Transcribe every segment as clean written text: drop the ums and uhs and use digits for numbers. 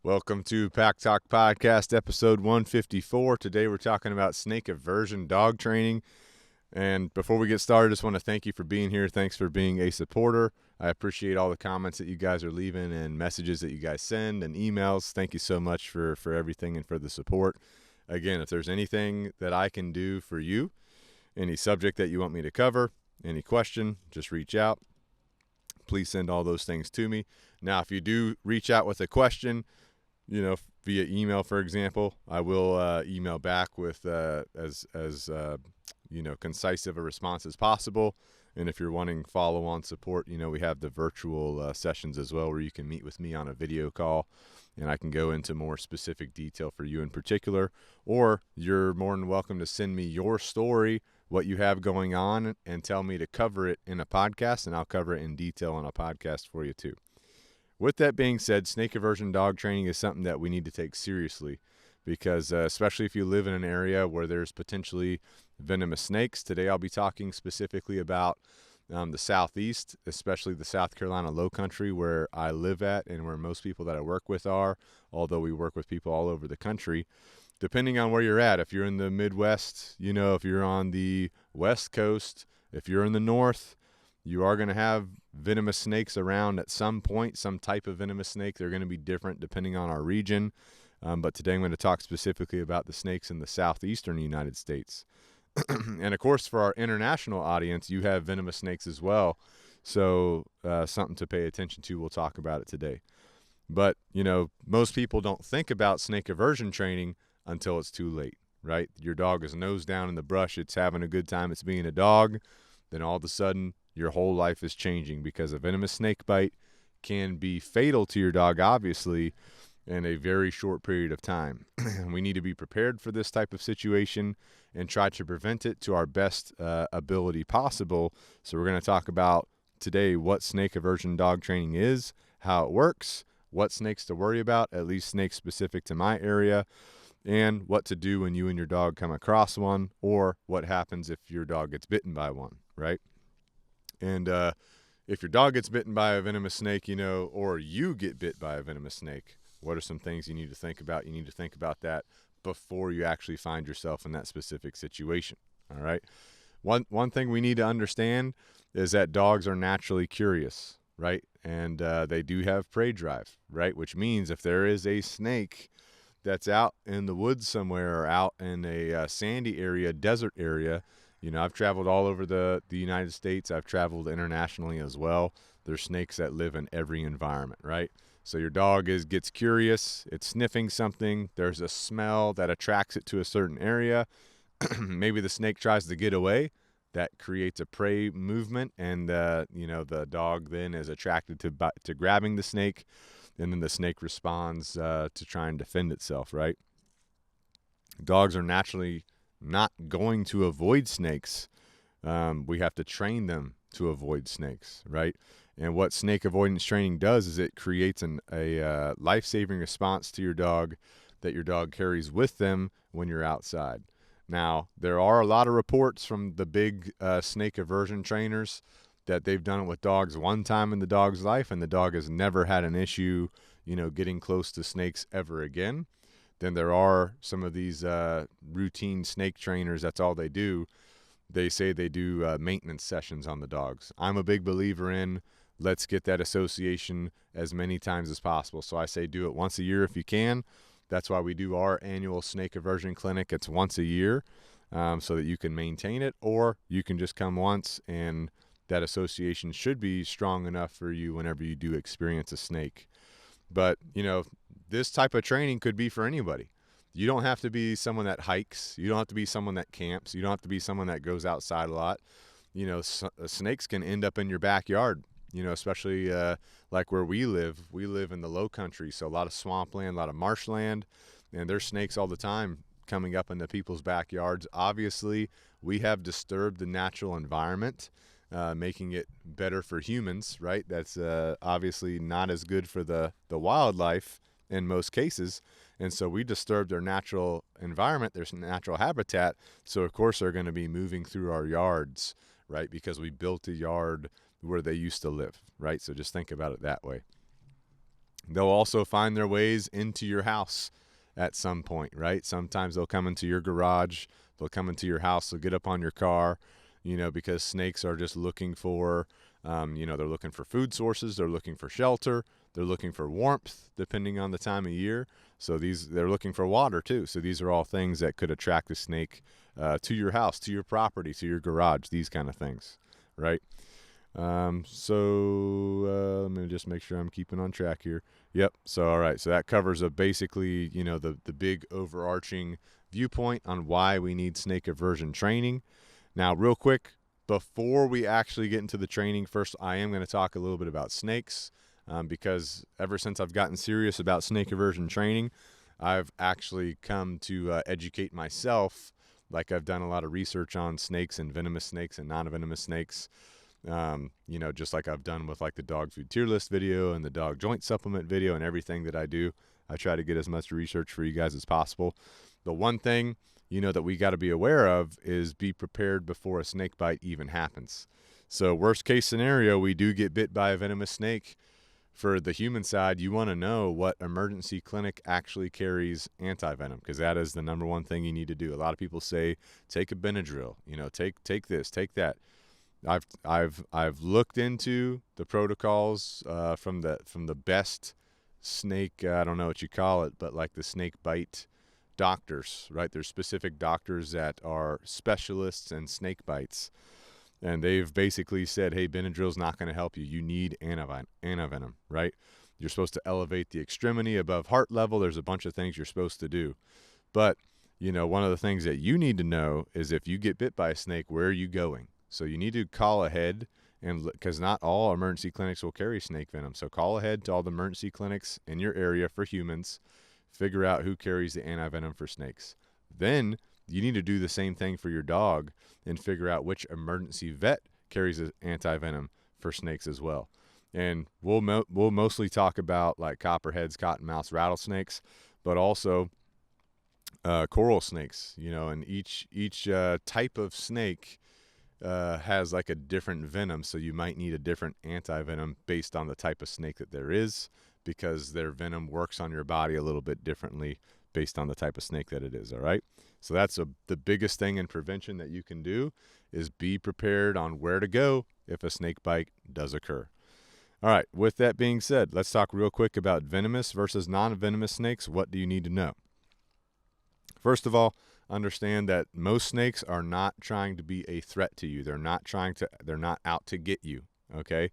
Welcome to Pack Talk Podcast, episode 154. Today we're talking about snake aversion dog training. And before we get started, I just want to thank you for being here. Thanks for being a supporter. I appreciate all the comments that you guys are leaving and messages that you guys send and emails. Thank you so much for everything and for the support. Again, if there's anything that I can do for you, any subject that you want me to cover, any question, just reach out. Please send all those things to me. Now, if you do reach out with a question, via email, for example, I will email back with as concise of a response as possible. And if you're wanting follow-on support, we have the virtual sessions as well, where you can meet with me on a video call, and I can go into more specific detail for you in particular. Or you're more than welcome to send me your story, what you have going on, and tell me to cover it in a podcast, and I'll cover it in detail on a podcast for you too. With that being said, snake aversion dog training is something that we need to take seriously because especially if you live in an area where there's potentially venomous snakes. Today I'll be talking specifically about the southeast, especially the South Carolina Lowcountry where I live at and where most people that I work with are, although we work with people all over the country. Depending on where you're at, if you're in the Midwest, if you're on the West Coast, if you're in the North, you are going to have venomous snakes around at some point, some type of venomous snake. They're going to be different depending on our region. But today I'm going to talk specifically about the snakes in the southeastern United States. And of course, for our international audience, you have venomous snakes as well. So something to pay attention to. We'll talk about it today. But, most people don't think about snake aversion training until it's too late, right? Your dog is nose down in the brush. It's having a good time. It's being a dog. Then all of a sudden, your whole life is changing because a venomous snake bite can be fatal to your dog, obviously, in a very short period of time. We need to be prepared for this type of situation and try to prevent it to our best ability possible. So we're going to talk about today what snake aversion dog training is, how it works, what snakes to worry about, at least snakes specific to my area, and what to do when you and your dog come across one, or what happens if your dog gets bitten by one, right? And if your dog gets bitten by a venomous snake, or you get bit by a venomous snake, what are some things you need to think about? You need to think about that before you actually find yourself in that specific situation, all right? One thing we need to understand is that dogs are naturally curious, right? And they do have prey drive, right? Which means if there is a snake that's out in the woods somewhere or out in a sandy area, desert area, I've traveled all over the United States. I've traveled internationally as well. There's snakes that live in every environment, right? So your dog gets curious. It's sniffing something. There's a smell that attracts it to a certain area. Maybe the snake tries to get away. That creates a prey movement, and the dog then is attracted to grabbing the snake, and then the snake responds to try and defend itself, right? Dogs are naturally not going to avoid snakes. We have to train them to avoid snakes, right? And what snake avoidance training does is it creates a life-saving response to your dog that your dog carries with them when you're outside. Now, there are a lot of reports from the big snake aversion trainers that they've done it with dogs one time in the dog's life, and the dog has never had an issue, getting close to snakes ever again. Then there are some of these routine snake trainers, that's all they do. They say they do maintenance sessions on the dogs. I'm a big believer in let's get that association as many times as possible. So I say do it once a year if you can. That's why we do our annual snake aversion clinic. It's once a year so that you can maintain it, or you can just come once and that association should be strong enough for you whenever you do experience a snake. But, this type of training could be for anybody. You don't have to be someone that hikes. You don't have to be someone that camps. You don't have to be someone that goes outside a lot. Snakes can end up in your backyard, especially like where we live. We live in the low country, so a lot of swampland, a lot of marshland, and there's snakes all the time coming up into people's backyards. Obviously, we have disturbed the natural environment, making it better for humans, right? That's obviously not as good for the wildlife in most cases. And so we disturbed their natural environment, their natural habitat. So, of course, they're going to be moving through our yards, right? Because we built a yard where they used to live, right? So just think about it that way. They'll also find their ways into your house at some point, right? Sometimes they'll come into your garage, they'll come into your house, they'll get up on your car, because snakes are just looking for, they're looking for food sources, they're looking for shelter, they're looking for warmth, depending on the time of year. So they're looking for water too. So these are all things that could attract a snake to your house, to your property, to your garage, these kind of things, right? Let me just make sure I'm keeping on track here. Yep. So, all right. So that covers basically, the big overarching viewpoint on why we need snake aversion training. Now, real quick, before we actually get into the training, first, I am going to talk a little bit about snakes because ever since I've gotten serious about snake aversion training, I've actually come to educate myself. Like I've done a lot of research on snakes and venomous snakes and non-venomous snakes. Just like I've done with like the dog food tier list video and the dog joint supplement video and everything that I do. I try to get as much research for you guys as possible. The one thing, that we got to be aware of is be prepared before a snake bite even happens. So worst case scenario, we do get bit by a venomous snake. For the human side, you want to know what emergency clinic actually carries antivenom, because that is the number one thing you need to do. A lot of people say, take a Benadryl, take this, take that. I've looked into the protocols from the best snake, I don't know what you call it, but like the snake bite doctors, right? There's specific doctors that are specialists in snake bites, and they've basically said, hey, Benadryl's not going to help you. You need antivenom, right? You're supposed to elevate the extremity above heart level. There's a bunch of things you're supposed to do. But, one of the things that you need to know is if you get bit by a snake, where are you going? So you need to call ahead, and because not all emergency clinics will carry snake venom. So call ahead to all the emergency clinics in your area for humans. Figure out who carries the antivenom for snakes. Then you need to do the same thing for your dog and figure out which emergency vet carries an antivenom for snakes as well. And we'll mostly talk about like copperheads, cottonmouths, rattlesnakes, but also coral snakes. And each type of snake has like a different venom, so you might need a different antivenom based on the type of snake that there is, because their venom works on your body a little bit differently based on the type of snake that it is, all right? So that's the biggest thing in prevention that you can do is be prepared on where to go if a snake bite does occur. All right, with that being said, let's talk real quick about venomous versus non-venomous snakes. What do you need to know? First of all, understand that most snakes are not trying to be a threat to you. They're not out to get you, okay?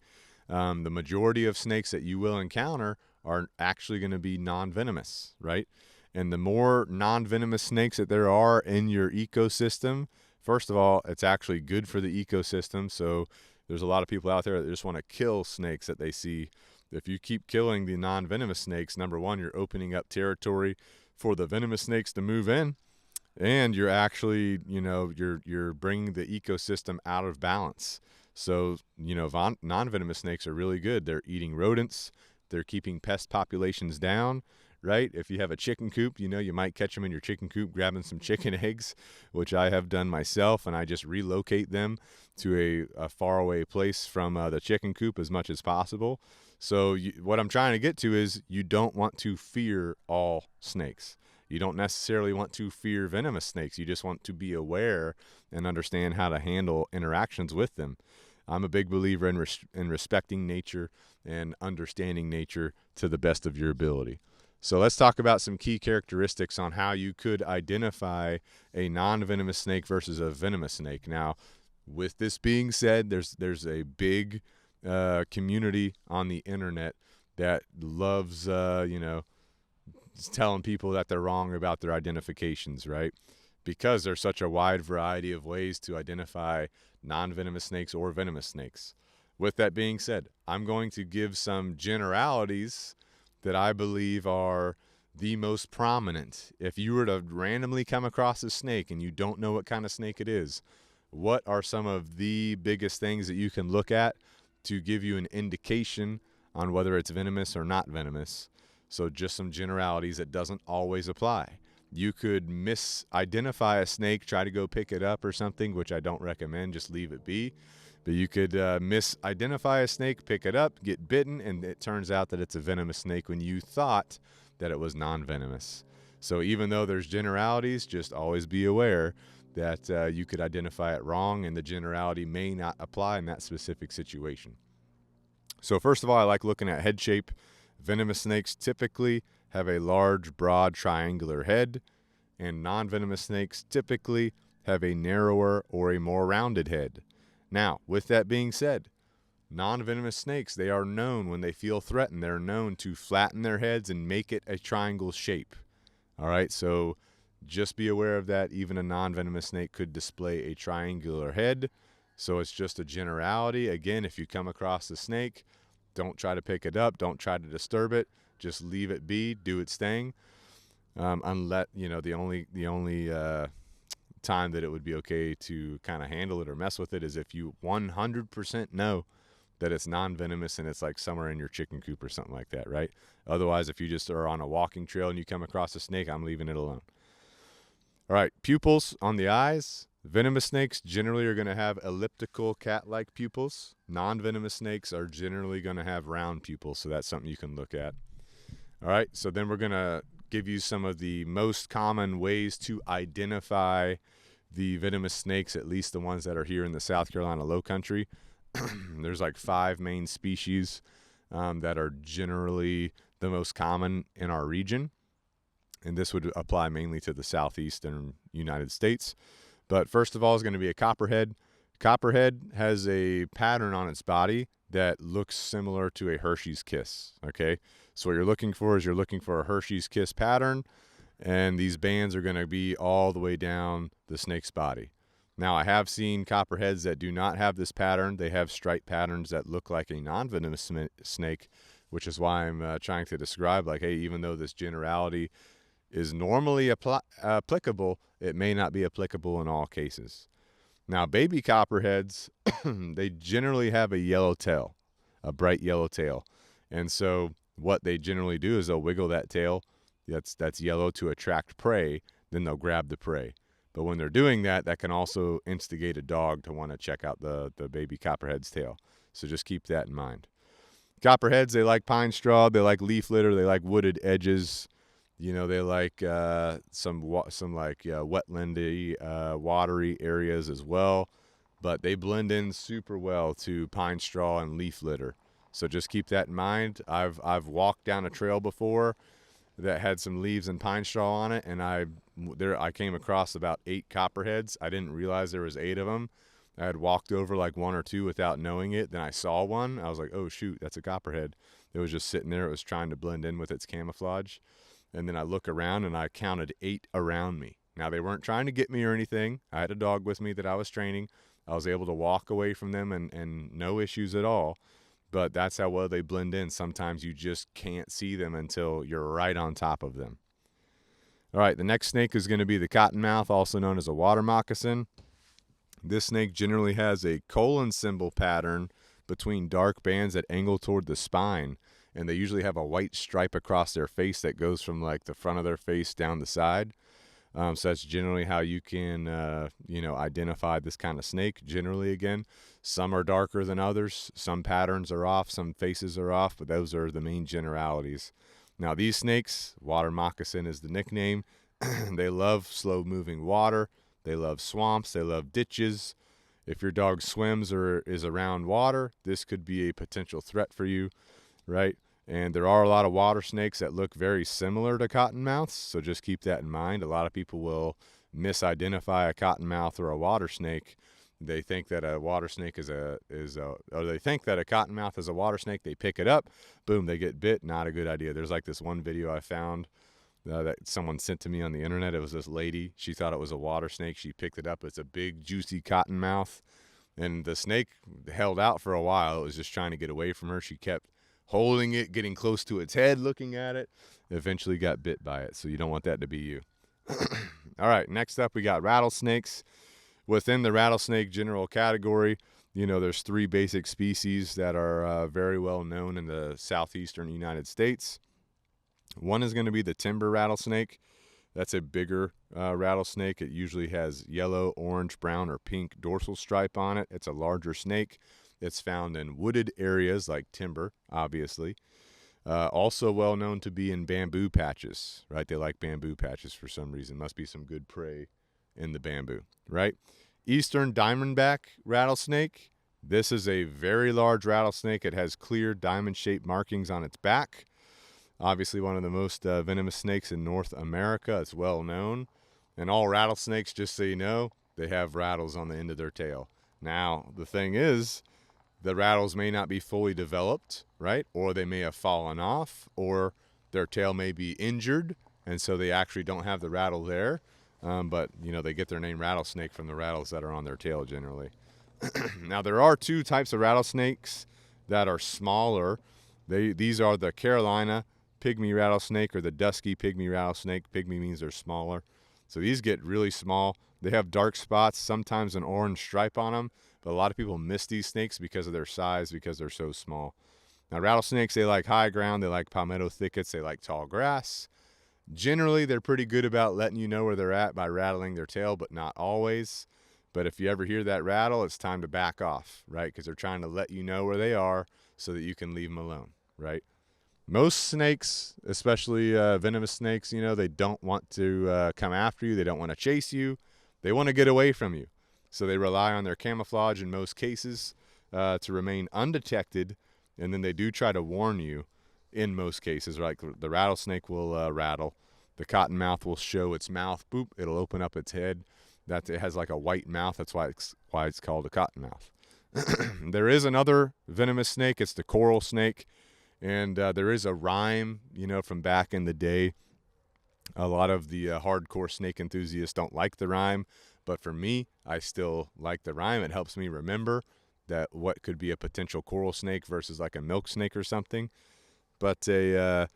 The majority of snakes that you will encounter are actually going to be non-venomous, right? And the more non-venomous snakes that there are in your ecosystem, first of all, it's actually good for the ecosystem. So there's a lot of people out there that just want to kill snakes that they see. If you keep killing the non-venomous snakes, number one, you're opening up territory for the venomous snakes to move in. And you're actually, you're bringing the ecosystem out of balance. So, non-venomous snakes are really good. They're eating rodents. They're keeping pest populations down, right? If you have a chicken coop, you might catch them in your chicken coop grabbing some chicken eggs, which I have done myself, and I just relocate them to a faraway place from the chicken coop as much as possible. So what I'm trying to get to is you don't want to fear all snakes. You don't necessarily want to fear venomous snakes. You just want to be aware and understand how to handle interactions with them. I'm a big believer in respecting nature and understanding nature to the best of your ability. So let's talk about some key characteristics on how you could identify a non-venomous snake versus a venomous snake. Now, with this being said, there's a big community on the internet that loves, telling people that they're wrong about their identifications, right? Because there's such a wide variety of ways to identify non-venomous snakes or venomous snakes. With that being said, I'm going to give some generalities that I believe are the most prominent. If you were to randomly come across a snake and you don't know what kind of snake it is, what are some of the biggest things that you can look at to give you an indication on whether it's venomous or not venomous? So just some generalities that doesn't always apply. You could misidentify a snake, try to go pick it up or something, which I don't recommend. Just leave it be. But you could misidentify a snake, pick it up, get bitten, and it turns out that it's a venomous snake when you thought that it was non-venomous. So even though there's generalities, just always be aware that you could identify it wrong, and the generality may not apply in that specific situation. So first of all, I like looking at head shape. Venomous snakes typically have a large, broad, triangular head, and non-venomous snakes typically have a narrower or a more rounded head. Now, with that being said, non-venomous snakes, they are known when they feel threatened, they're known to flatten their heads and make it a triangle shape. All right, so just be aware of that. Even a non-venomous snake could display a triangular head. So it's just a generality. Again, if you come across a snake, don't try to pick it up. Don't try to disturb it. Just leave it be. Do its thing. Unless, the only time that it would be okay to kind of handle it or mess with it is if you 100% know that it's non-venomous and it's like somewhere in your chicken coop or something like that, right? Otherwise, if you just are on a walking trail and you come across a snake, I'm leaving it alone. All right, pupils on the eyes. Venomous snakes generally are going to have elliptical cat-like pupils. Non-venomous snakes are generally going to have round pupils, so that's something you can look at. All right, so then we're going to give you some of the most common ways to identify the venomous snakes, at least the ones that are here in the South Carolina Lowcountry. There's like 5 main species that are generally the most common in our region. And this would apply mainly to the southeastern United States. But first of all is going to be a copperhead. Copperhead has a pattern on its body that looks similar to a Hershey's Kiss, okay? So what you're looking for is a Hershey's Kiss pattern, and these bands are going to be all the way down the snake's body. Now, I have seen copperheads that do not have this pattern. They have stripe patterns that look like a non-venomous snake, which is why I'm trying to describe, like, hey, even though this generality is normally applicable, it may not be applicable in all cases. Now, baby copperheads, they generally have a yellow tail, a bright yellow tail. And so what they generally do is they'll wiggle that tail that's yellow to attract prey, then they'll grab the prey. But when they're doing that, that can also instigate a dog to want to check out the baby copperhead's tail. So just keep that in mind. Copperheads, they like pine straw, they like leaf litter, they like wooded edges. They like some wetlandy, watery areas as well. But they blend in super well to pine straw and leaf litter. So just keep that in mind. I've walked down a trail before that had some leaves and pine straw on it, and I came across about 8 copperheads. I didn't realize there was 8 of them. I had walked over like 1 or 2 without knowing it. Then I saw one. I was like, oh, shoot, that's a copperhead. It was just sitting there. It was trying to blend in with its camouflage. And then I look around, and I counted 8 around me. Now, they weren't trying to get me or anything. I had a dog with me that I was training. I was able to walk away from them and no issues at all. But that's how well they blend in. Sometimes you just can't see them until you're right on top of them. All right, the next snake is going to be the cottonmouth, also known as a water moccasin. This snake generally has a colon symbol pattern between dark bands that angle toward the spine. And they usually have a white stripe across their face that goes from like the front of their face down the side. So that's generally how you can, identify this kind of snake. Generally, again, some are darker than others. Some patterns are off. Some faces are off. But those are the main generalities. Now, these snakes, water moccasin is the nickname. They love slow-moving water. They love swamps. They love ditches. If your dog swims or is around water, this could be a potential threat for you. Right? And there are a lot of water snakes that look very similar to cottonmouths, so just keep that in mind. A lot of people will misidentify a cottonmouth or a water snake. They think that a water snake or they think that a cottonmouth is a water snake. They pick it up, boom, they get bit. Not a good idea. There's like this one video I found that someone sent to me on the internet. It was this lady. She thought it was a water snake. She picked it up. It's a big, juicy cottonmouth, and the snake held out for a while. It was just trying to get away from her. She kept holding it, getting close to its head, looking at it, eventually got bit by it. So you don't want that to be you. All right, next up we got rattlesnakes. Within the rattlesnake general category, there's 3 basic species that are very well known in the southeastern United States. One is going to be the timber rattlesnake. That's a bigger rattlesnake. It usually has yellow, orange, brown, or pink dorsal stripe on it. It's a larger snake. It's found in wooded areas like timber, obviously. Also well known to be in bamboo patches, right? They like bamboo patches for some reason. Must be some good prey in the bamboo, right? Eastern diamondback rattlesnake. This is a very large rattlesnake. It has clear diamond-shaped markings on its back. Obviously one of the most venomous snakes in North America. It's well known. And all rattlesnakes, just so you know, they have rattles on the end of their tail. Now, the thing is, the rattles may not be fully developed, right? Or they may have fallen off, or their tail may be injured, and so they actually don't have the rattle there. But, you know, they get their name rattlesnake from the rattles that are on their tail generally. Now, there are two types of rattlesnakes that are smaller. These are the Carolina pygmy rattlesnake or the dusky pygmy rattlesnake. Pygmy means they're smaller. So these get really small. They have dark spots, sometimes an orange stripe on them. But a lot of people miss these snakes because of their size, because they're so small. Now, rattlesnakes, they like high ground. They like palmetto thickets. They like tall grass. Generally, they're pretty good about letting you know where they're at by rattling their tail, but not always. But if you ever hear that rattle, it's time to back off, right? Because they're trying to let you know where they are so that you can leave them alone, right? Most snakes, especially venomous snakes, you know, they don't want to come after you. They don't want to chase you. They want to get away from you. So they rely on their camouflage in most cases to remain undetected, and then they do try to warn you in most cases. Like the rattlesnake will rattle. The cottonmouth will show its mouth. Boop, it'll open up its head. It has like a white mouth. That's why it's called a cottonmouth. There is another venomous snake. It's the coral snake. And there is a rhyme, you know, from back in the day. A lot of the hardcore snake enthusiasts don't like the rhyme. But for me, I still like the rhyme. It helps me remember that what could be a potential coral snake versus like a milk snake or something. But the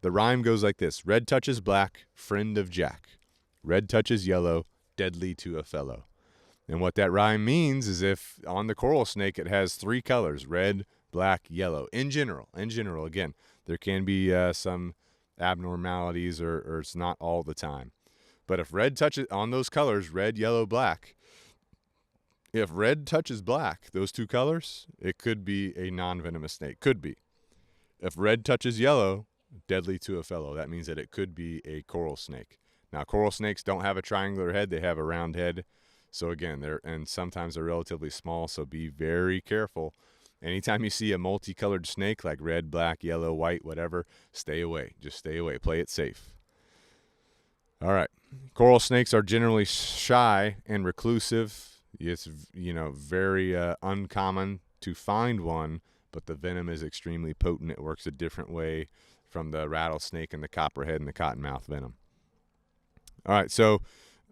rhyme goes like this. Red touches black, friend of Jack. Red touches yellow, deadly to a fellow. And what that rhyme means is if on the coral snake it has three colors, red, black, yellow. In general, again, there can be some abnormalities or it's not all the time. But if red touches on those colors, red, yellow, black, if red touches black, those two colors, it could be a non-venomous snake. Could be. If red touches yellow, deadly to a fellow. That means that it could be a coral snake. Now, coral snakes don't have a triangular head. They have a round head. So again, sometimes they're relatively small, so be very careful. Anytime you see a multicolored snake like red, black, yellow, white, whatever, stay away. Just stay away. Play it safe. All right. Coral snakes are generally shy and reclusive. It's, you know, very uncommon to find one, but the venom is extremely potent. It works a different way from the rattlesnake and the copperhead and the cottonmouth venom. All right. So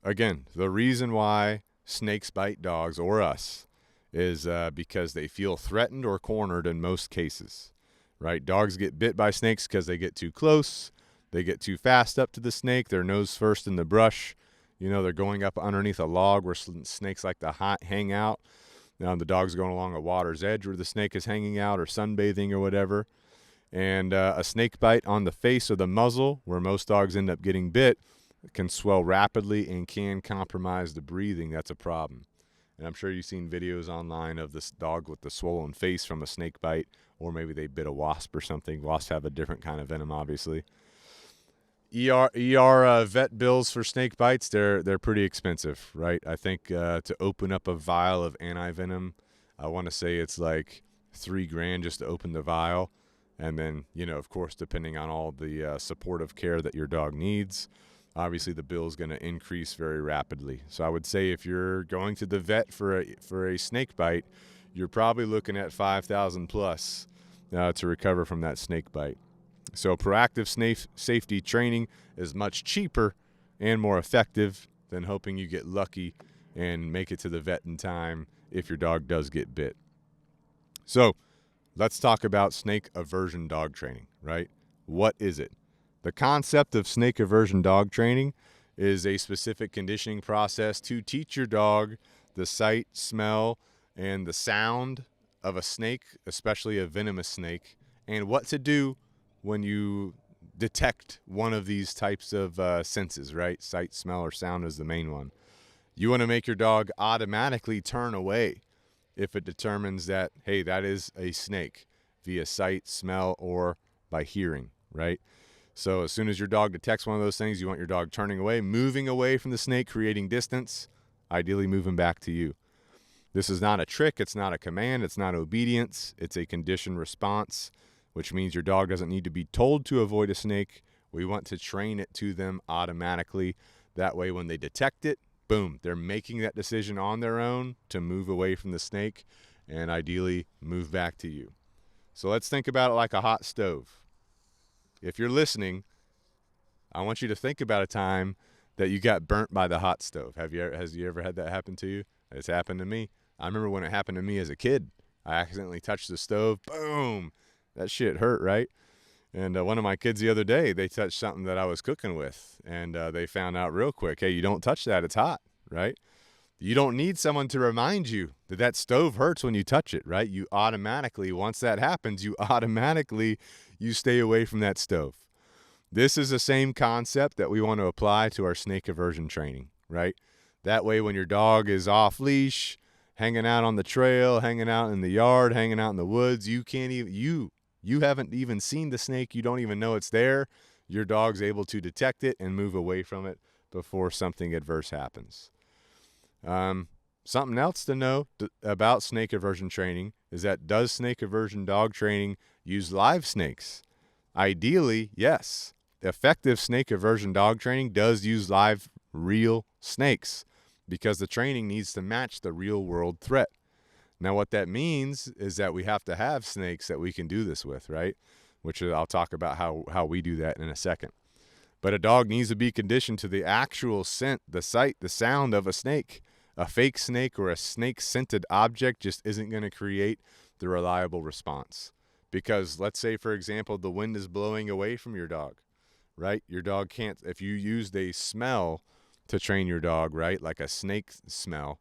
again, the reason why snakes bite dogs or us is because they feel threatened or cornered in most cases, right? Dogs get bit by snakes because they get too close. They get too fast up to the snake. They're nose first in the brush. You know, they're going up underneath a log where snakes like to hang out. Now the dog's going along a water's edge where the snake is hanging out or sunbathing or whatever. And a snake bite on the face or the muzzle, where most dogs end up getting bit, can swell rapidly and can compromise the breathing. That's a problem. And I'm sure you've seen videos online of this dog with the swollen face from a snake bite, or maybe they bit a wasp or something. Wasps have a different kind of venom, obviously. Vet bills for snake bites, they're pretty expensive, right? I think to open up a vial of antivenom, I want to say it's like $3,000 just to open the vial. And then, you know, of course, depending on all the supportive care that your dog needs, obviously the bill is going to increase very rapidly. So I would say if you're going to the vet for a snake bite, you're probably looking at $5,000 plus to recover from that snake bite. So proactive safety training is much cheaper and more effective than hoping you get lucky and make it to the vet in time if your dog does get bit. So let's talk about snake aversion dog training, right? What is it? The concept of snake aversion dog training is a specific conditioning process to teach your dog the sight, smell, and the sound of a snake, especially a venomous snake, and what to do when you detect one of these types of senses, right? Sight, smell, or sound is the main one. You want to make your dog automatically turn away if it determines that, hey, that is a snake via sight, smell, or by hearing, right? So as soon as your dog detects one of those things, you want your dog turning away, moving away from the snake, creating distance, ideally moving back to you. This is not a trick. It's not a command. It's not obedience. It's a conditioned response, which means your dog doesn't need to be told to avoid a snake. We want to train it to them automatically. That way, when they detect it, boom, they're making that decision on their own to move away from the snake and ideally move back to you. So let's think about it like a hot stove. If you're listening, I want you to think about a time that you got burnt by the hot stove. Has you ever had that happen to you? It's happened to me. I remember when it happened to me as a kid. I accidentally touched the stove. Boom. That shit hurt, right? And one of my kids the other day, they touched something that I was cooking with, and they found out real quick, hey, you don't touch that. It's hot, right? You don't need someone to remind you that that stove hurts when you touch it, right? You automatically, once that happens, you stay away from that stove. This is the same concept that we want to apply to our snake aversion training, right? That way, when your dog is off leash, hanging out on the trail, hanging out in the yard, hanging out in the woods, you haven't even seen the snake. You don't even know it's there. Your dog's able to detect it and move away from it before something adverse happens. Something else to know about snake aversion training is that does snake aversion dog training use live snakes? Ideally, yes. Effective snake aversion dog training does use live, real snakes because the training needs to match the real world threat. Now, what that means is that we have to have snakes that we can do this with, right? Which I'll talk about how we do that in a second. But a dog needs to be conditioned to the actual scent, the sight, the sound of a snake. A fake snake or a snake-scented object just isn't going to create the reliable response. Because let's say, for example, the wind is blowing away from your dog, right? Your dog can't, if you used a smell to train your dog, right, like a snake smell,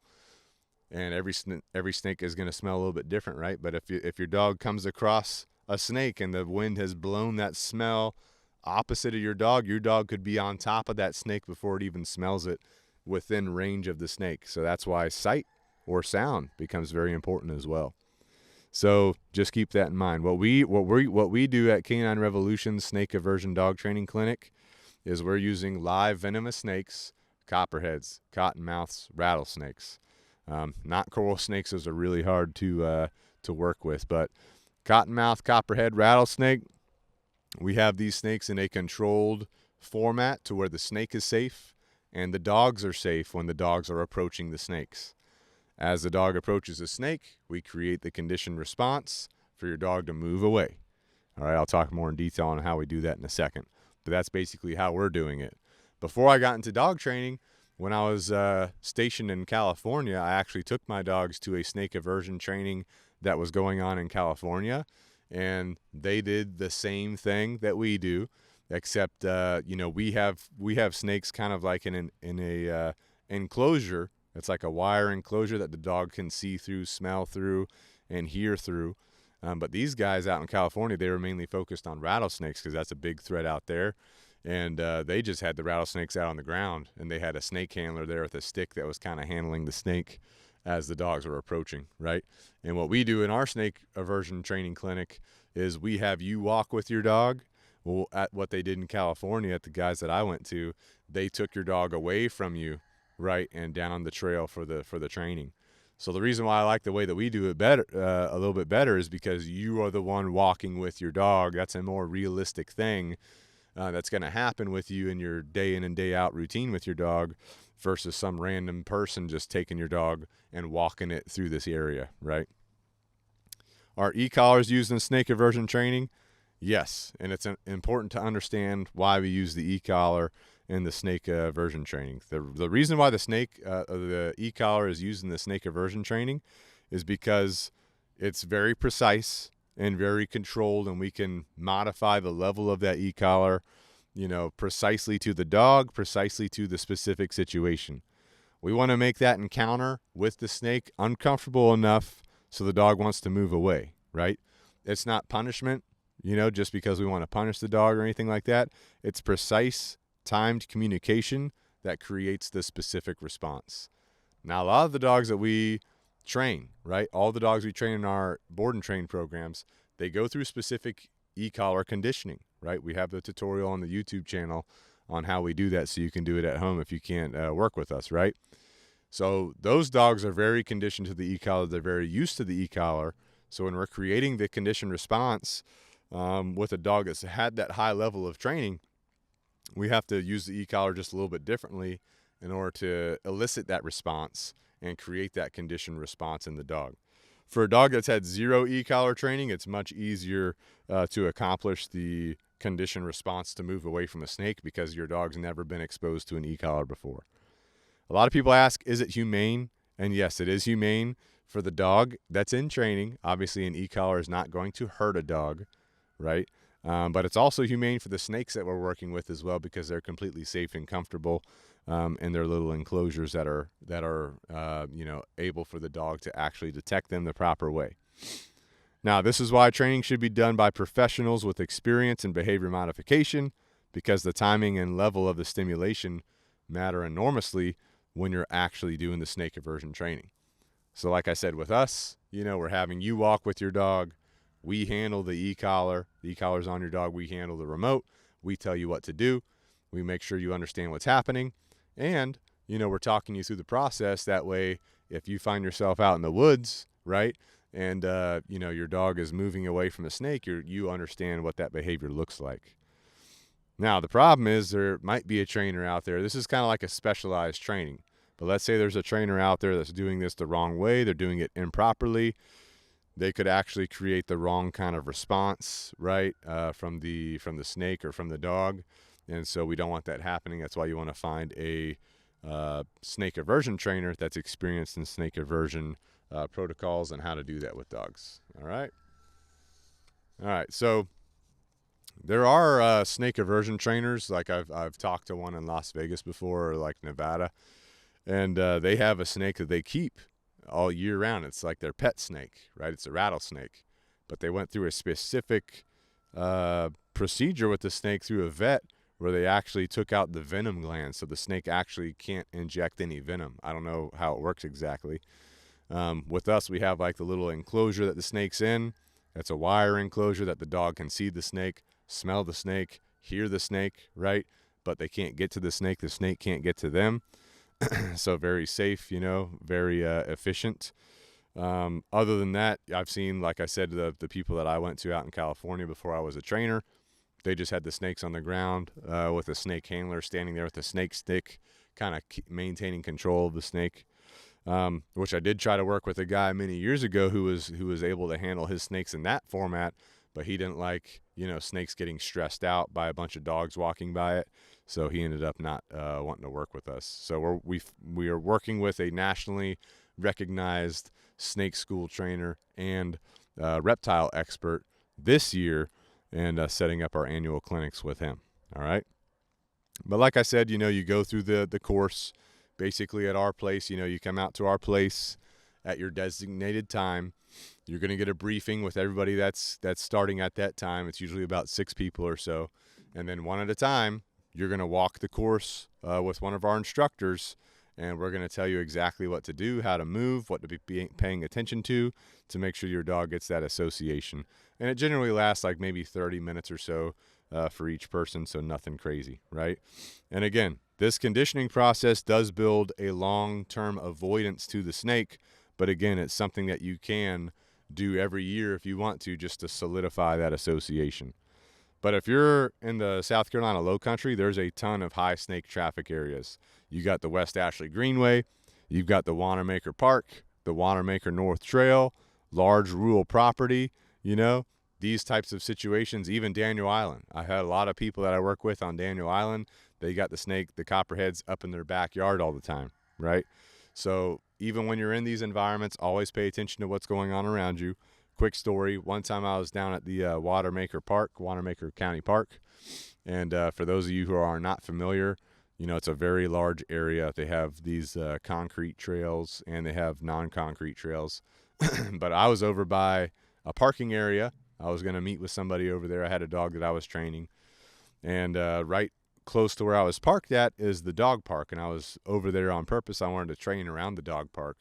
and every snake is going to smell a little bit different, right? But if your dog comes across a snake and the wind has blown that smell opposite of your dog could be on top of that snake before it even smells it within range of the snake. So that's why sight or sound becomes very important as well. So just keep that in mind. What we do at Canine Revolution Snake Aversion Dog Training Clinic is we're using live venomous snakes, copperheads, cottonmouths, rattlesnakes. Not coral snakes; those are really hard to work with. But cottonmouth, copperhead, rattlesnake, we have these snakes in a controlled format to where the snake is safe and the dogs are safe when the dogs are approaching the snakes. As the dog approaches the snake, we create the conditioned response for your dog to move away. All right, I'll talk more in detail on how we do that in a second. But that's basically how we're doing it. Before I got into dog training, when I was stationed in California, I actually took my dogs to a snake aversion training that was going on in California. And they did the same thing that we do, except, we have snakes kind of like in a enclosure. It's like a wire enclosure that the dog can see through, smell through, and hear through. But these guys out in California, they were mainly focused on rattlesnakes because that's a big threat out there. And they just had the rattlesnakes out on the ground, and they had a snake handler there with a stick that was kind of handling the snake as the dogs were approaching, right? And what we do in our snake aversion training clinic is we have you walk with your dog. Well, at what they did in California, at the guys that I went to, they took your dog away from you, right, and down the trail for the training. So the reason why I like the way that we do it better, a little bit better, is because you are the one walking with your dog. That's a more realistic thing that's going to happen with you in your day in and day out routine with your dog versus some random person just taking your dog and walking it through this area, right? Are e-collars used in snake aversion training? Yes, and it's important to understand why we use the e-collar in the snake aversion training. The reason why the e-collar is used in the snake aversion training is because it's very precise and very controlled, and we can modify the level of that e-collar, precisely to the dog, precisely to the specific situation. We want to make that encounter with the snake uncomfortable enough so the dog wants to move away, right? It's not punishment. just because we want to punish the dog or anything like that. It's precise, timed communication that creates the specific response. Now, a lot of the dogs that we train, right, all the dogs we train in our board and train programs, they go through specific e-collar conditioning, right? We have the tutorial on the YouTube channel on how we do that, so you can do it at home if you can't work with us, right? So those dogs are very conditioned to the e-collar. They're very used to the e-collar. So when we're creating the conditioned response with a dog that's had that high level of training, we have to use the e-collar just a little bit differently in order to elicit that response and create that conditioned response in the dog. For a dog that's had zero e-collar training, it's much easier to accomplish the conditioned response to move away from a snake because your dog's never been exposed to an e-collar before. A lot of people ask, is it humane? And yes, it is humane for the dog that's in training. Obviously, an e-collar is not going to hurt a dog, right? But it's also humane for the snakes that we're working with as well, because they're completely safe and comfortable in their little enclosures that are able for the dog to actually detect them the proper way. Now, this is why training should be done by professionals with experience in behavior modification, because the timing and level of the stimulation matter enormously when you're actually doing the snake aversion training. So like I said, with us, we're having you walk with your dog. We handle the e-collar. The e-collar's on your dog. We handle the remote. We tell you what to do. We make sure you understand what's happening. And, we're talking you through the process. That way, if you find yourself out in the woods, right, and, your dog is moving away from a snake, you understand what that behavior looks like. Now, the problem is there might be a trainer out there. This is kind of like a specialized training. But let's say there's a trainer out there that's doing this the wrong way. They're doing it improperly. They could actually create the wrong kind of response, right, from the snake or from the dog. And so we don't want that happening. That's why you want to find a snake aversion trainer that's experienced in snake aversion protocols and how to do that with dogs. All right. So there are snake aversion trainers. Like I've talked to one in Las Vegas before, or like Nevada. And they have a snake that they keep all year round. It's like their pet snake, right? It's a rattlesnake. But they went through a specific procedure with the snake through a vet where they actually took out the venom gland, so the snake actually can't inject any venom. I don't know how it works exactly. With us, we have like the little enclosure that the snake's in. That's a wire enclosure that the dog can see the snake, smell the snake, hear the snake, right? But they can't get to the snake. The snake can't get to them. So very safe, very efficient. Other than that, I've seen, like I said, the people that I went to out in California before I was a trainer, they just had the snakes on the ground with a snake handler standing there with a snake stick, kind of maintaining control of the snake, which I did try to work with a guy many years ago who was able to handle his snakes in that format, but he didn't like, snakes getting stressed out by a bunch of dogs walking by it. So he ended up not wanting to work with us. So we are working with a nationally recognized snake school trainer and reptile expert this year, and setting up our annual clinics with him. All right. But like I said, you go through the course basically at our place. You come out to our place at your designated time. You're going to get a briefing with everybody that's starting at that time. It's usually about 6 people or so. And then one at a time, you're going to walk the course with one of our instructors, and we're going to tell you exactly what to do, how to move, what to be paying attention to make sure your dog gets that association. And it generally lasts like maybe 30 minutes or so for each person, so nothing crazy, right? And again, this conditioning process does build a long-term avoidance to the snake, but again, it's something that you can do every year if you want to, just to solidify that association. But if you're in the South Carolina Lowcountry, there's a ton of high snake traffic areas. You got the West Ashley Greenway, you've got the Wanamaker Park, the Wanamaker North Trail, large rural property, these types of situations, even Daniel Island. I had a lot of people that I work with on Daniel Island. They got the copperheads up in their backyard all the time, right? So even when you're in these environments, always pay attention to what's going on around you. Quick story. One time I was down at the Wanamaker County Park. And for those of you who are not familiar, it's a very large area. They have these concrete trails and they have non-concrete trails. But I was over by a parking area I was going to meet with somebody over there. I had a dog that I was training. And right close to where I was parked at is the dog park. And I was over there on purpose. I wanted to train around the dog park.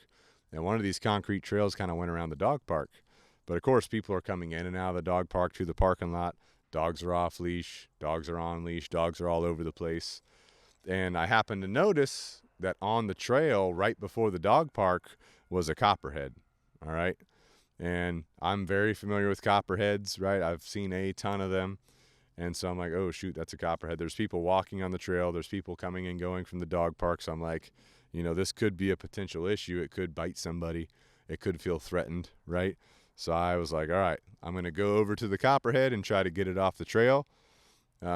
And one of these concrete trails kind of went around the dog park. But, of course, people are coming in and out of the dog park to the parking lot. Dogs are off leash. Dogs are on leash. Dogs are all over the place. And I happened to notice that on the trail right before the dog park was a copperhead. All right. And I'm very familiar with copperheads, right? I've seen a ton of them. And so I'm like, oh, shoot, that's a copperhead. There's people walking on the trail. There's people coming and going from the dog park. So I'm like, this could be a potential issue. It could bite somebody. It could feel threatened, right? So I was like, all right, I'm going to go over to the copperhead and try to get it off the trail,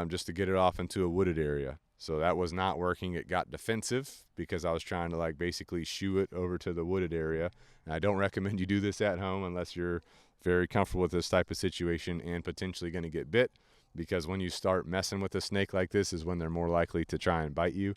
just to get it off into a wooded area. So that was not working. It got defensive because I was trying to basically shoo it over to the wooded area. And I don't recommend you do this at home unless you're very comfortable with this type of situation and potentially going to get bit, because when you start messing with a snake like this is when they're more likely to try and bite you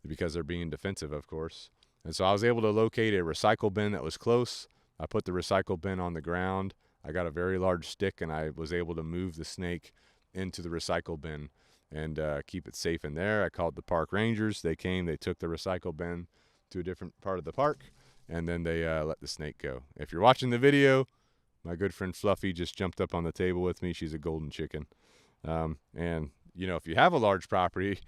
because they're being defensive, of course. And so I was able to locate a recycle bin that was close. I put the recycle bin on the ground. I got a very large stick, and I was able to move the snake into the recycle bin and keep it safe in there. I called the park rangers. They came. They took the recycle bin to a different part of the park, and then they let the snake go. If you're watching the video, my good friend Fluffy just jumped up on the table with me. She's a golden chicken. And, if you have a large property,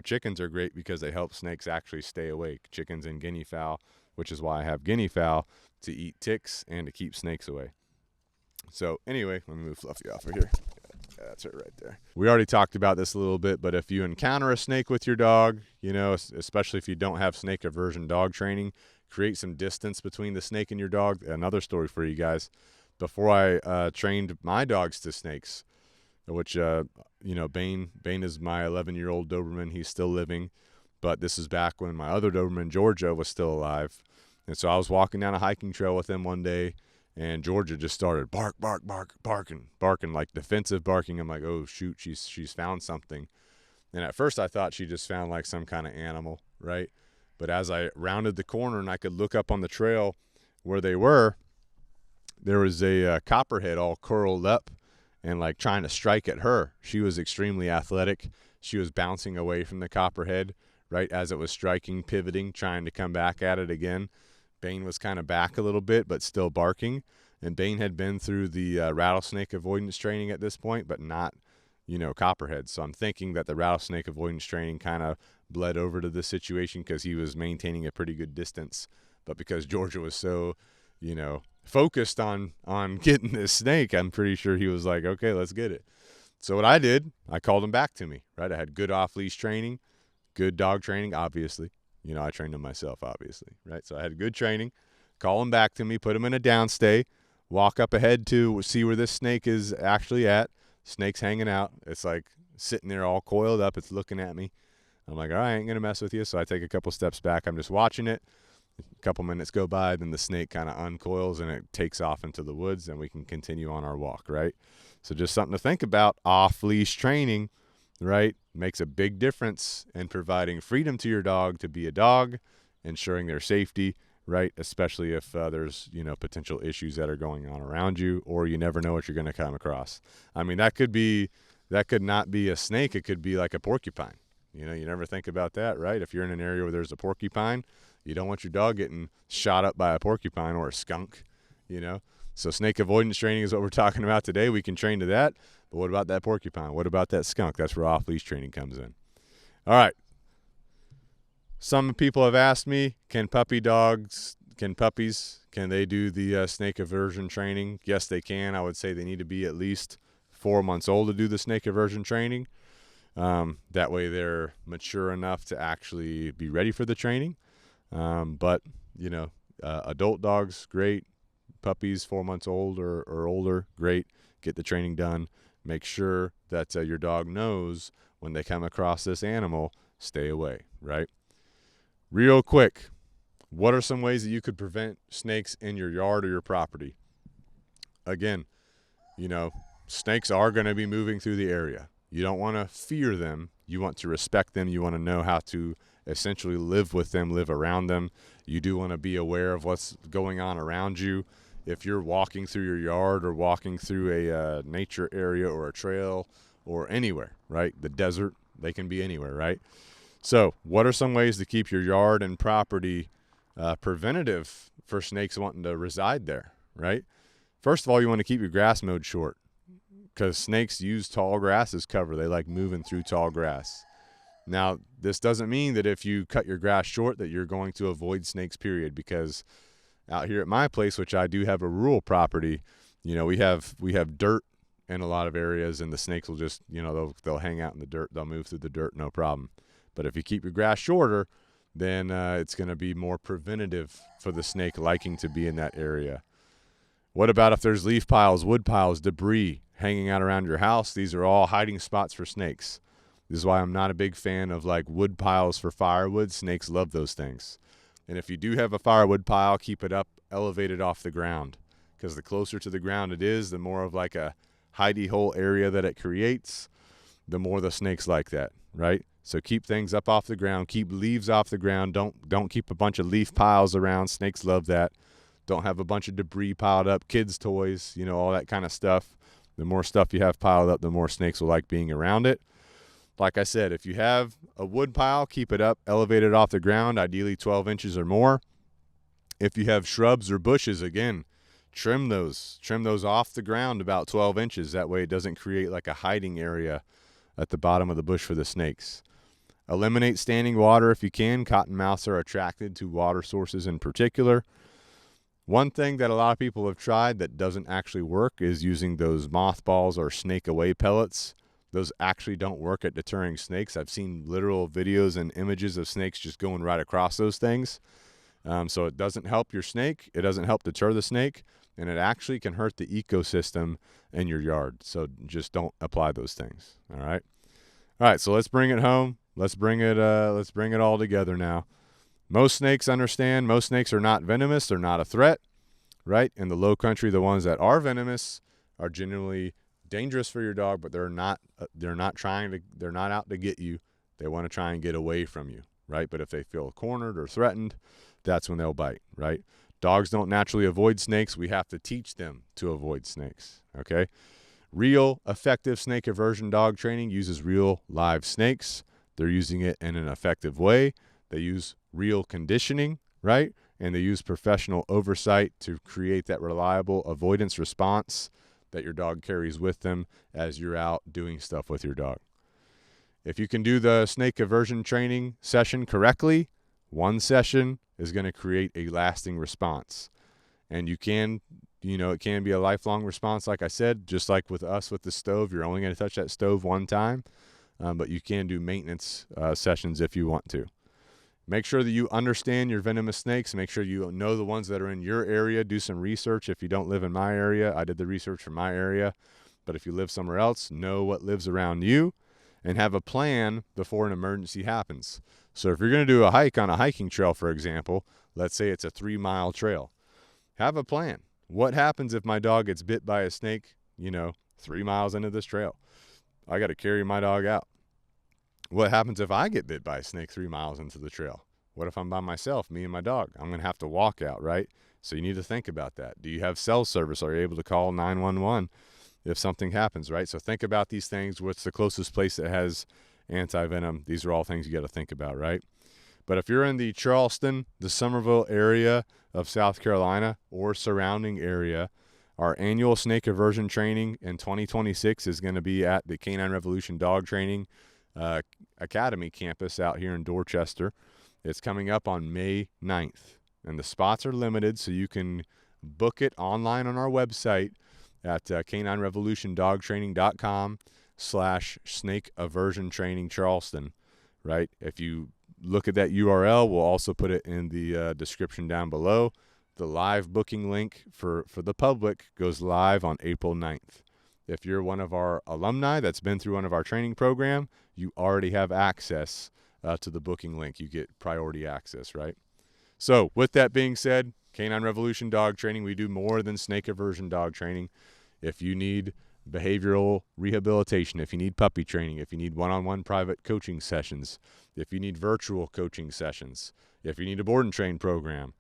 chickens are great because they help snakes actually stay awake. Chickens and guinea fowl, which is why I have guinea fowl, to eat ticks and to keep snakes away. So anyway, let me move Fluffy off of here. Yeah, that's it right there. We already talked about this a little bit, but if you encounter a snake with your dog, especially if you don't have snake aversion dog training, create some distance between the snake and your dog. Another story for you guys. Before I trained my dogs to snakes, which, Bane is my 11-year-old Doberman. He's still living, but this is back when my other Doberman, Georgia, was still alive. And so I was walking down a hiking trail with him one day, and Georgia just started barking, like defensive barking. I'm like, oh, shoot, she's found something. And at first I thought she just found like some kind of animal, right? But as I rounded the corner and I could look up on the trail where they were, there was a copperhead all curled up and like trying to strike at her. She was extremely athletic. She was bouncing away from the copperhead right as it was striking, pivoting, trying to come back at it again. Bane was kind of back a little bit, but still barking. And Bane had been through the rattlesnake avoidance training at this point, but not, copperhead. So I'm thinking that the rattlesnake avoidance training kind of bled over to this situation because he was maintaining a pretty good distance. But because Georgia was so, focused on getting this snake, I'm pretty sure he was like, okay, let's get it. So what I did, I called him back to me, right? I had good off-leash training, good dog training, obviously. I trained him myself, obviously, right? So I had good training. Call him back to me, put him in a downstay, walk up ahead to see where this snake is actually at. Snake's hanging out. It's like sitting there all coiled up. It's looking at me. I'm like, all right, I ain't going to mess with you. So I take a couple steps back. I'm just watching it. A couple minutes go by, then the snake kind of uncoils and it takes off into the woods, and we can continue on our walk, right? So just something to think about. Off-leash training, right, makes a big difference in providing freedom to your dog to be a dog, ensuring their safety, right, especially if there's, potential issues that are going on around you, or you never know what you're going to come across. I mean, that could not be a snake. It could be like a porcupine. You never think about that, right? If you're in an area where there's a porcupine, you don't want your dog getting shot up by a porcupine or a skunk, So snake avoidance training is what we're talking about today. We can train to that. But what about that porcupine? What about that skunk? That's where off-leash training comes in. All right. Some people have asked me, can puppies, can they do the snake aversion training? Yes, they can. I would say they need to be at least 4 months old to do the snake aversion training. That way they're mature enough to actually be ready for the training. But, adult dogs, great. Puppies 4 months old or older, great. Get the training done. Make sure that your dog knows when they come across this animal, stay away, right? Real quick, what are some ways that you could prevent snakes in your yard or your property? Again, snakes are going to be moving through the area. You don't want to fear them. You want to respect them. You want to know how to essentially live with them, live around them. You do want to be aware of what's going on around you. if you're walking through your yard or walking through a nature area or a trail or anywhere, right? The desert, they can be anywhere, right? So what are some ways to keep your yard and property preventative for snakes wanting to reside there, right? First of all, you want to keep your grass mowed short, because snakes use tall grass as cover. They like moving through tall grass. Now, this doesn't mean that if you cut your grass short that you're going to avoid snakes, period, because out here at my place, which I do have a rural property, we have dirt in a lot of areas, and the snakes will just, they'll hang out in the dirt. They'll move through the dirt, no problem. But if you keep your grass shorter, then it's going to be more preventative for the snake liking to be in that area. What about if there's leaf piles, wood piles, debris hanging out around your house? These are all hiding spots for snakes. This is why I'm not a big fan of like wood piles for firewood. Snakes love those things. And if you do have a firewood pile, keep it up, elevated off the ground, because the closer to the ground it is, the more of like a hidey hole area that it creates, the more the snakes like that, right? So keep things up off the ground, keep leaves off the ground. Don't keep a bunch of leaf piles around. Snakes love that. Don't have a bunch of debris piled up, kids' toys, all that kind of stuff. The more stuff you have piled up, the more snakes will like being around it. Like I said, if you have a wood pile, keep it up, elevated off the ground, ideally 12 inches or more. If you have shrubs or bushes, again, trim those off the ground about 12 inches. That way it doesn't create like a hiding area at the bottom of the bush for the snakes. Eliminate standing water if you can. Cottonmouths are attracted to water sources in particular. One thing that a lot of people have tried that doesn't actually work is using those mothballs or snake away pellets. Those actually don't work at deterring snakes. I've seen literal videos and images of snakes just going right across those things. So it doesn't help your snake. It doesn't help deter the snake. And it actually can hurt the ecosystem in your yard. So just don't apply those things. All right. All right. So let's bring it home. Let's bring it all together now. Most snakes understand. Most snakes are not venomous. They're not a threat, right? In the low country, the ones that are venomous are generally dangerous for your dog, but they're not out to get you. They want to try and get away from you, right? But if they feel cornered or threatened, that's when they'll bite, right? Dogs don't naturally avoid snakes. We have to teach them to avoid snakes, okay? Real effective snake aversion dog training uses real live snakes. They're using it in an effective way. They use real conditioning, right? And they use professional oversight to create that reliable avoidance response that your dog carries with them as you're out doing stuff with your dog. If you can do the snake aversion training session correctly, one session is going to create a lasting response. And it can be a lifelong response, like I said, just like with us with the stove. You're only going to touch that stove one time, but you can do maintenance sessions if you want to. Make sure that you understand your venomous snakes. Make sure you know the ones that are in your area. Do some research if you don't live in my area. I did the research for my area. But if you live somewhere else, know what lives around you and have a plan before an emergency happens. So if you're going to do a hike on a hiking trail, for example, let's say it's a 3-mile trail, have a plan. What happens if my dog gets bit by a snake, 3 miles into this trail? I got to carry my dog out. What happens if I get bit by a snake 3 miles into the trail? What if I'm by myself, me and my dog? I'm going to have to walk out, right? So you need to think about that. Do you have cell service? Are you able to call 911 if something happens, right? So think about these things. What's the closest place that has antivenom? These are all things you got to think about, right? But if you're in the Charleston, the Summerville area of South Carolina or surrounding area, our annual snake aversion training in 2026 is going to be at the Canine Revolution Dog Training Academy campus out here in Dorchester. It's coming up on May 9th, and the spots are limited, so you can book it online on our website at caninerevolutiondogtraining.com/snake aversion training Charleston, right? If you look at that URL, we'll also put it in the description down below. The live booking link for the public goes live on April 9th. If you're one of our alumni that's been through one of our training program, you already have access to the booking link. You get priority access, right? So with that being said, Canine Revolution Dog Training, we do more than snake aversion dog training. If you need behavioral rehabilitation, if you need puppy training, if you need one-on-one private coaching sessions, if you need virtual coaching sessions, if you need a board and train program,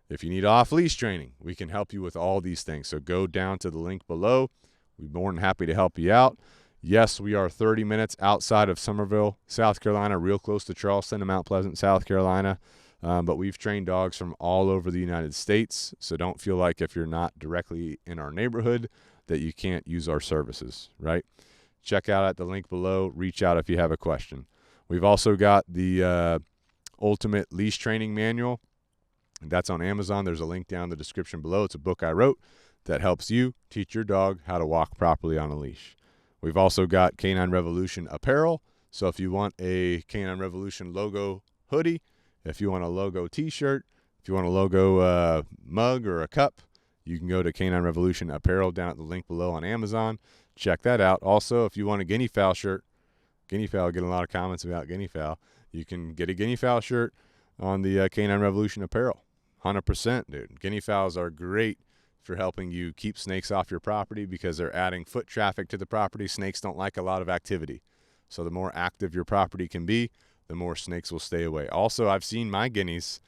If you need off-leash training, we can help you with all these things. So go down to the link below. We'd be more than happy to help you out. Yes, we are 30 minutes outside of Summerville, South Carolina, real close to Charleston and Mount Pleasant, South Carolina. But we've trained dogs from all over the United States. So don't feel like if you're not directly in our neighborhood that you can't use our services, right? Check out at the link below. Reach out if you have a question. We've also got the Ultimate Leash Training Manual. That's on Amazon. There's a link down in the description below. It's a book I wrote that helps you teach your dog how to walk properly on a leash. We've also got Canine Revolution apparel. So if you want a Canine Revolution logo hoodie, if you want a logo t-shirt, if you want a logo mug or a cup, you can go to Canine Revolution apparel down at the link below on Amazon. Check that out. Also, if you want a guinea fowl shirt, guinea fowl, getting a lot of comments about guinea fowl, you can get a guinea fowl shirt on the Canine Revolution apparel. 100%, dude. Guinea fowls are great for helping you keep snakes off your property because they're adding foot traffic to the property. Snakes don't like a lot of activity. So the more active your property can be, the more snakes will stay away. Also, I've seen my guineas,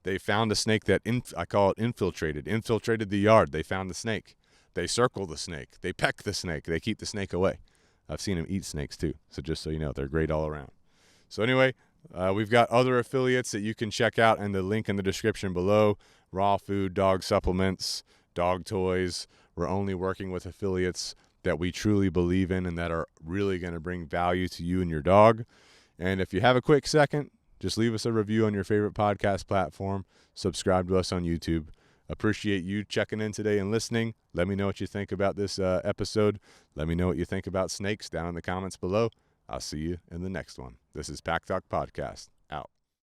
they found a snake that, I call it infiltrated the yard. They found the snake. They circle the snake. They peck the snake. They keep the snake away. I've seen them eat snakes too. So just so you know, they're great all around. So anyway, we've got other affiliates that you can check out in the link in the description below. Raw food, dog supplements, dog toys. We're only working with affiliates that we truly believe in and that are really going to bring value to you and your dog. And if you have a quick second, just leave us a review on your favorite podcast platform. Subscribe to us on YouTube. Appreciate you checking in today and listening. Let me know what you think about this episode. Let me know what you think about snakes down in the comments below. I'll see you in the next one. This is Pack Talk Podcast. Out.